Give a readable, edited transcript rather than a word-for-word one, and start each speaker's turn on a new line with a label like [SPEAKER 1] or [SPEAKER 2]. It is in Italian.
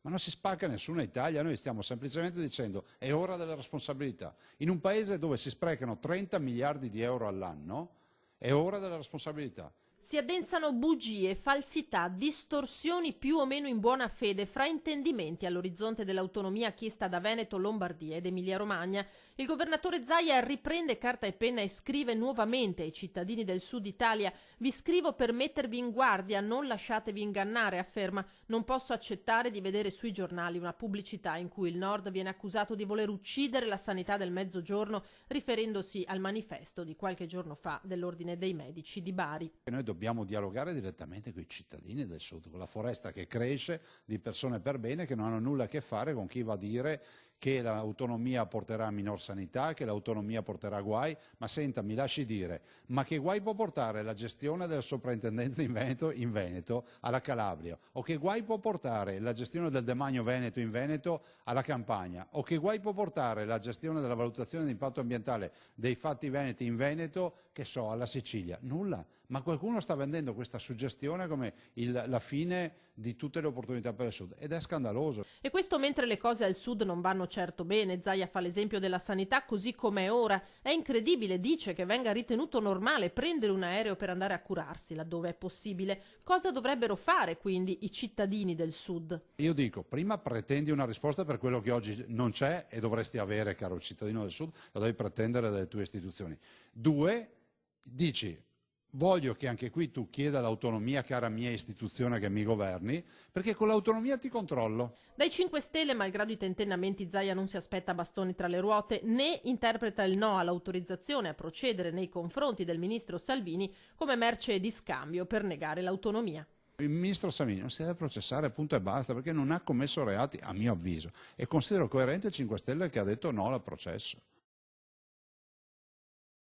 [SPEAKER 1] Ma non si spacca nessuna Italia, noi stiamo semplicemente dicendo è ora della responsabilità. In un paese dove si sprecano 30 miliardi di euro all'anno, è ora della responsabilità.
[SPEAKER 2] Si addensano bugie, falsità, distorsioni più o meno in buona fede, fraintendimenti all'orizzonte dell'autonomia chiesta da Veneto, Lombardia ed Emilia-Romagna. Il governatore Zaia riprende carta e penna e scrive nuovamente ai cittadini del Sud Italia: vi scrivo per mettervi in guardia, non lasciatevi ingannare, afferma. Non posso accettare di vedere sui giornali una pubblicità in cui il Nord viene accusato di voler uccidere la sanità del Mezzogiorno, riferendosi al manifesto di qualche giorno fa dell'Ordine dei Medici di Bari.
[SPEAKER 1] Noi dobbiamo dialogare direttamente con i cittadini del Sud, con la foresta che cresce di persone per bene che non hanno nulla a che fare con chi va a dire che l'autonomia porterà a minor sanità, che l'autonomia porterà a guai. Ma senta, mi lasci dire, ma che guai può portare la gestione della soprintendenza in Veneto alla Calabria? O che guai può portare la gestione del demanio Veneto in Veneto alla Campania? O che guai può portare la gestione della valutazione di impatto ambientale dei fatti veneti in Veneto, che so, alla Sicilia? Nulla. Ma qualcuno sta vendendo questa suggestione come la fine di tutte le opportunità per il Sud, ed è scandaloso.
[SPEAKER 2] E questo mentre le cose al Sud non vanno certo bene. Zaia fa l'esempio della sanità così come è ora. È incredibile, dice, che venga ritenuto normale prendere un aereo per andare a curarsi laddove è possibile. Cosa dovrebbero fare quindi i cittadini del Sud?
[SPEAKER 1] Io dico, prima pretendi una risposta per quello che oggi non c'è e dovresti avere, caro cittadino del Sud, lo devi pretendere dalle tue istituzioni. Due, dici: voglio che anche qui tu chieda l'autonomia, cara mia istituzione che mi governi, perché con l'autonomia ti controllo.
[SPEAKER 2] Dai 5 Stelle, malgrado i tentennamenti, Zaia non si aspetta bastoni tra le ruote, né interpreta il no all'autorizzazione a procedere nei confronti del ministro Salvini come merce di scambio per negare l'autonomia.
[SPEAKER 1] Il ministro Salvini non si deve processare, punto e basta, perché non ha commesso reati, a mio avviso, e considero coerente il 5 Stelle che ha detto no al processo.